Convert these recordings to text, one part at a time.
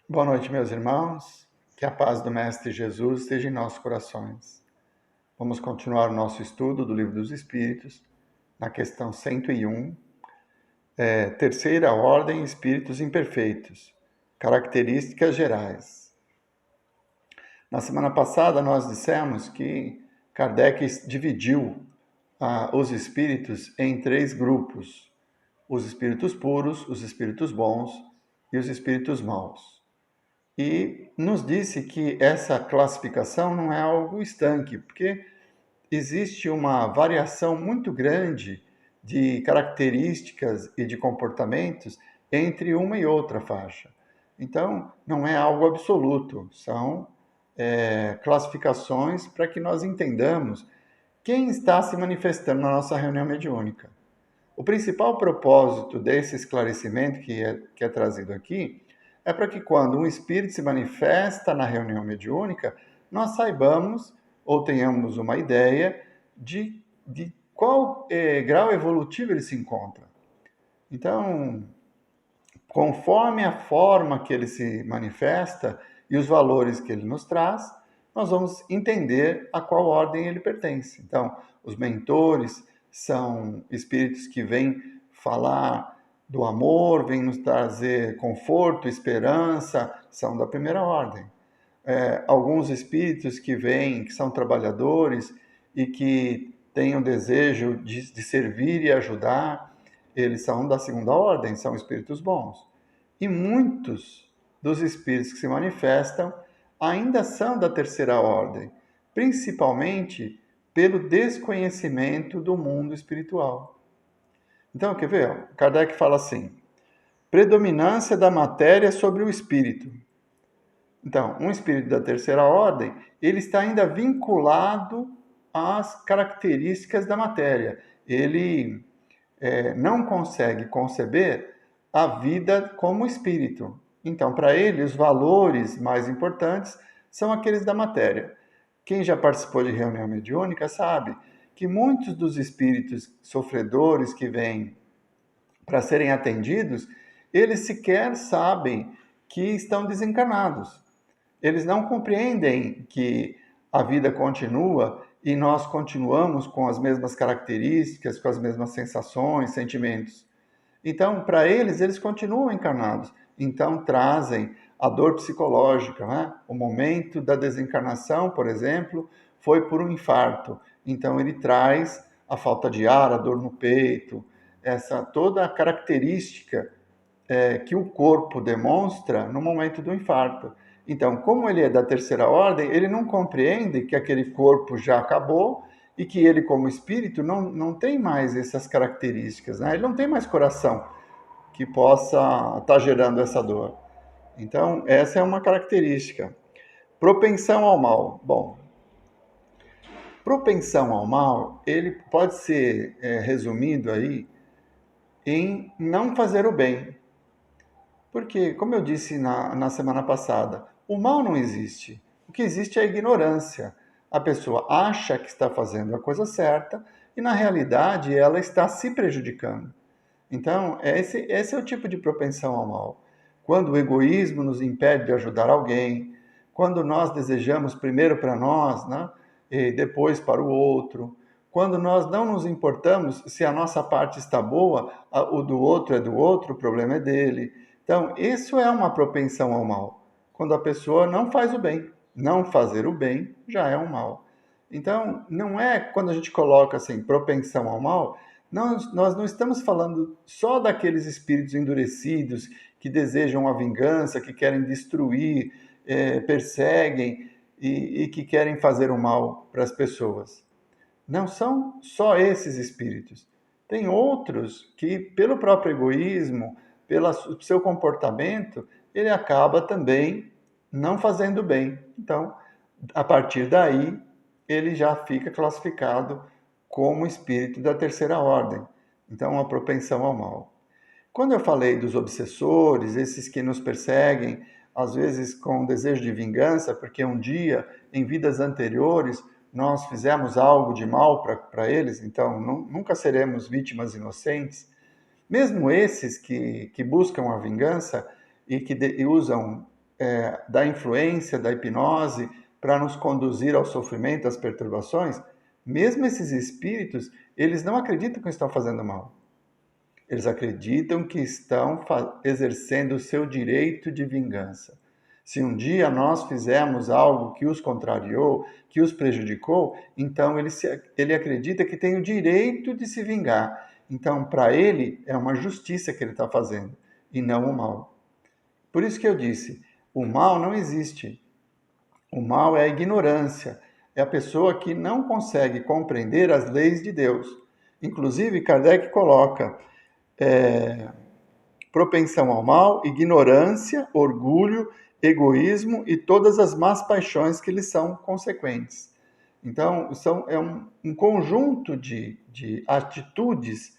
Boa noite, meus irmãos. Que a paz do Mestre Jesus esteja em nossos corações. Vamos continuar o nosso estudo do Livro dos Espíritos, na questão 101, Terceira Ordem, Espíritos Imperfeitos, Características Gerais. Na semana passada, nós dissemos que Kardec dividiu os espíritos em três grupos: os espíritos puros, os espíritos bons e os espíritos maus. E nos disse que essa classificação não é algo estanque, porque existe uma variação muito grande de características e de comportamentos entre uma e outra faixa. Então, não é algo absoluto, são classificações para que nós entendamos quem está se manifestando na nossa reunião mediúnica. O principal propósito desse esclarecimento que é trazido aqui é para que quando um espírito se manifesta na reunião mediúnica, nós saibamos ou tenhamos uma ideia de qual grau evolutivo ele se encontra. Então, conforme a forma que ele se manifesta e os valores que ele nos traz, nós vamos entender a qual ordem ele pertence. Então, os mentores são espíritos que vêm falar do amor, vêm nos trazer conforto, esperança, são da primeira ordem. Alguns espíritos que vêm, que são trabalhadores e que têm o desejo de servir e ajudar, eles são da segunda ordem, são espíritos bons. E muitos dos espíritos que se manifestam ainda são da terceira ordem, principalmente pelo desconhecimento do mundo espiritual. Então, quer ver? Kardec fala assim: predominância da matéria sobre o espírito. Então, um espírito da terceira ordem, ele está ainda vinculado às características da matéria. Ele não consegue conceber a vida como espírito. Então, para ele, os valores mais importantes são aqueles da matéria. Quem já participou de reunião mediúnica sabe que muitos dos espíritos sofredores que vêm para serem atendidos, eles sequer sabem que estão desencarnados. Eles não compreendem que a vida continua e nós continuamos com as mesmas características, com as mesmas sensações, sentimentos. Então, para eles, eles continuam encarnados. Então, trazem a dor psicológica, né? O momento da desencarnação, por exemplo, foi por um infarto. Então, ele traz a falta de ar, a dor no peito, essa toda a característica que o corpo demonstra no momento do infarto. Então, como ele é da terceira ordem, ele não compreende que aquele corpo já acabou e que ele, como espírito, não tem mais essas características, né? Ele não tem mais coração que possa estar gerando essa dor. Então, essa é uma característica. Propensão ao mal. Bom, propensão ao mal, ele pode ser resumido aí em não fazer o bem. Porque, como eu disse na semana passada, o mal não existe. O que existe é a ignorância. A pessoa acha que está fazendo a coisa certa e, na realidade, ela está se prejudicando. Então, esse é o tipo de propensão ao mal. Quando o egoísmo nos impede de ajudar alguém, quando nós desejamos primeiro para nós, né, e depois para o outro, quando nós não nos importamos se a nossa parte está boa, o do outro é do outro, o problema é dele. Então, isso é uma propensão ao mal. Quando a pessoa não faz o bem. Não fazer o bem já é um mal. Então, não é quando a gente coloca assim, propensão ao mal, nós não estamos falando só daqueles espíritos endurecidos que desejam a vingança, que querem destruir, perseguem e que querem fazer o mal para as pessoas. Não são só esses espíritos. Tem outros que, pelo próprio egoísmo, pelo seu comportamento, ele acaba também não fazendo bem. Então, a partir daí, ele já fica classificado como espírito da terceira ordem. Então, uma propensão ao mal. Quando eu falei dos obsessores, esses que nos perseguem, às vezes com desejo de vingança, porque um dia, em vidas anteriores, nós fizemos algo de mal para eles, então nunca seremos vítimas inocentes. Mesmo esses que buscam a vingança e que usam da influência da hipnose para nos conduzir ao sofrimento, às perturbações, mesmo esses espíritos, eles não acreditam que estão fazendo mal. Eles acreditam que estão exercendo o seu direito de vingança. Se um dia nós fizermos algo que os contrariou, que os prejudicou, então ele acredita que tem o direito de se vingar. Então, para ele, é uma justiça que ele está fazendo, e não o mal. Por isso que eu disse, o mal não existe. O mal é a ignorância, é a pessoa que não consegue compreender as leis de Deus. Inclusive, Kardec coloca propensão ao mal, ignorância, orgulho, egoísmo e todas as más paixões que lhes são consequentes. Então, é um conjunto de atitudes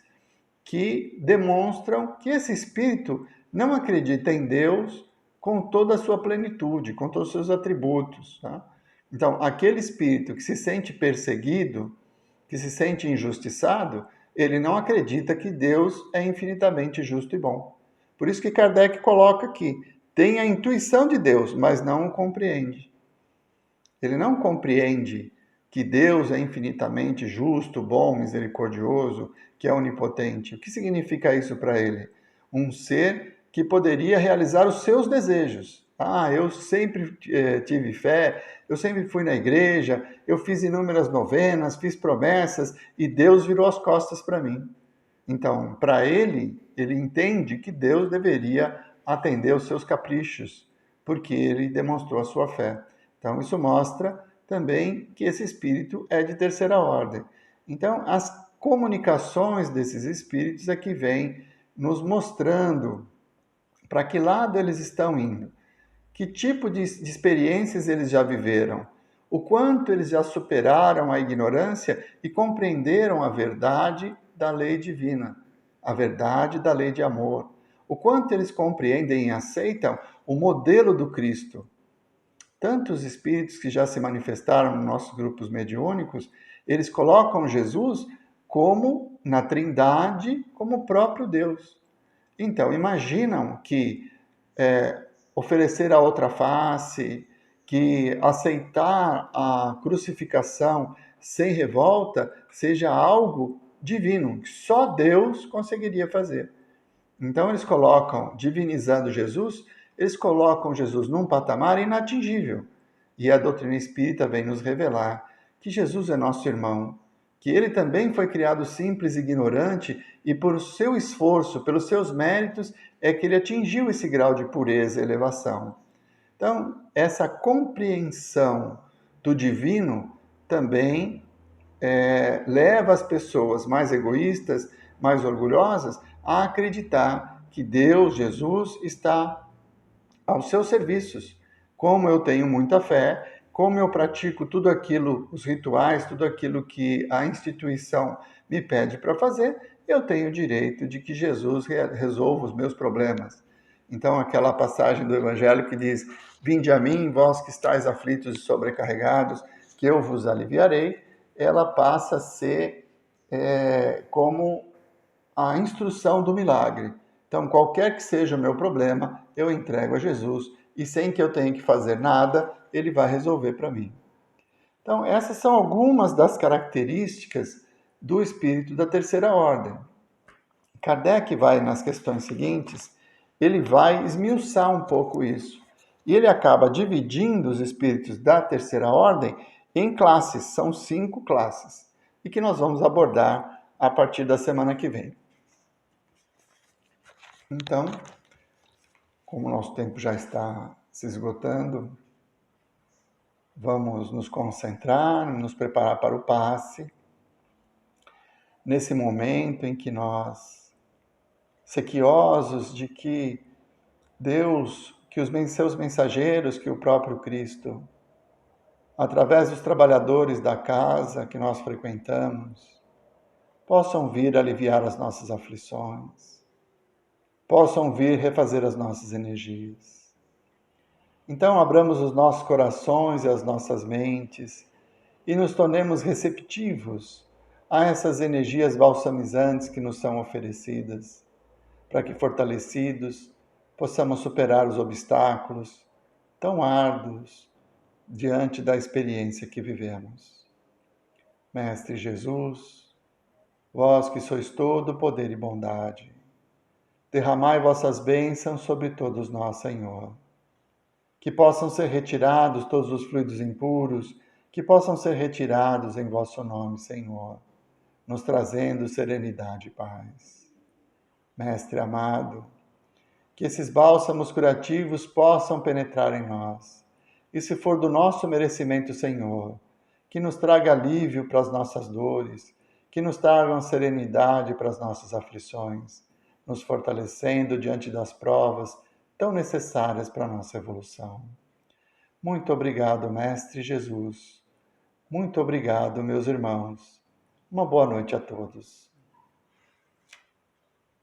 que demonstram que esse espírito não acredita em Deus com toda a sua plenitude, com todos os seus atributos. Tá? Então, aquele espírito que se sente perseguido, que se sente injustiçado, ele não acredita que Deus é infinitamente justo e bom. Por isso que Kardec coloca aqui, tem a intuição de Deus, mas não o compreende. Ele não compreende que Deus é infinitamente justo, bom, misericordioso, que é onipotente. O que significa isso para ele? Um ser que poderia realizar os seus desejos. Eu sempre tive fé, eu sempre fui na igreja, eu fiz inúmeras novenas, fiz promessas e Deus virou as costas para mim. Então, para ele entende que Deus deveria atender os seus caprichos, porque ele demonstrou a sua fé. Então, isso mostra também que esse espírito é de terceira ordem. Então, as comunicações desses espíritos é que vêm nos mostrando para que lado eles estão indo, que tipo de experiências eles já viveram, o quanto eles já superaram a ignorância e compreenderam a verdade da lei divina, a verdade da lei de amor, o quanto eles compreendem e aceitam o modelo do Cristo. Tantos espíritos que já se manifestaram nos nossos grupos mediúnicos, eles colocam Jesus como na Trindade, como o próprio Deus. Então, imaginam que oferecer a outra face, que aceitar a crucificação sem revolta seja algo divino, que só Deus conseguiria fazer. Então eles colocam, divinizando Jesus, eles colocam Jesus num patamar inatingível. E a doutrina espírita vem nos revelar que Jesus é nosso irmão, que ele também foi criado simples e ignorante e por seu esforço, pelos seus méritos, é que ele atingiu esse grau de pureza e elevação. Então, essa compreensão do divino também leva as pessoas mais egoístas, mais orgulhosas, a acreditar que Deus, Jesus, está aos seus serviços. Como eu tenho muita fé, como eu pratico tudo aquilo, os rituais, tudo aquilo que a instituição me pede para fazer, eu tenho o direito de que Jesus resolva os meus problemas. Então, aquela passagem do Evangelho que diz: vinde a mim, vós que estáis aflitos e sobrecarregados, que eu vos aliviarei, ela passa a ser como a instrução do milagre. Então, qualquer que seja o meu problema, eu entrego a Jesus e sem que eu tenha que fazer nada, ele vai resolver para mim. Então, essas são algumas das características do espírito da terceira ordem. Kardec vai, nas questões seguintes, ele vai esmiuçar um pouco isso. E ele acaba dividindo os espíritos da terceira ordem em classes, são 5 classes, e que nós vamos abordar a partir da semana que vem. Então, como o nosso tempo já está se esgotando, vamos nos concentrar, nos preparar para o passe, nesse momento em que nós, sequiosos de que Deus, que os seus mensageiros, que o próprio Cristo, através dos trabalhadores da casa que nós frequentamos, possam vir aliviar as nossas aflições, possam vir refazer as nossas energias. Então, abramos os nossos corações e as nossas mentes e nos tornemos receptivos a essas energias balsamizantes que nos são oferecidas, para que, fortalecidos, possamos superar os obstáculos, tão árduos diante da experiência que vivemos. Mestre Jesus, vós que sois todo poder e bondade, derramai vossas bênçãos sobre todos nós, Senhor. Que possam ser retirados todos os fluidos impuros, que possam ser retirados em vosso nome, Senhor, nos trazendo serenidade e paz. Mestre amado, que esses bálsamos curativos possam penetrar em nós, e se for do nosso merecimento, Senhor, que nos traga alívio para as nossas dores, que nos tragam serenidade para as nossas aflições, nos fortalecendo diante das provas tão necessárias para a nossa evolução. Muito obrigado, Mestre Jesus. Muito obrigado, meus irmãos. Uma boa noite a todos.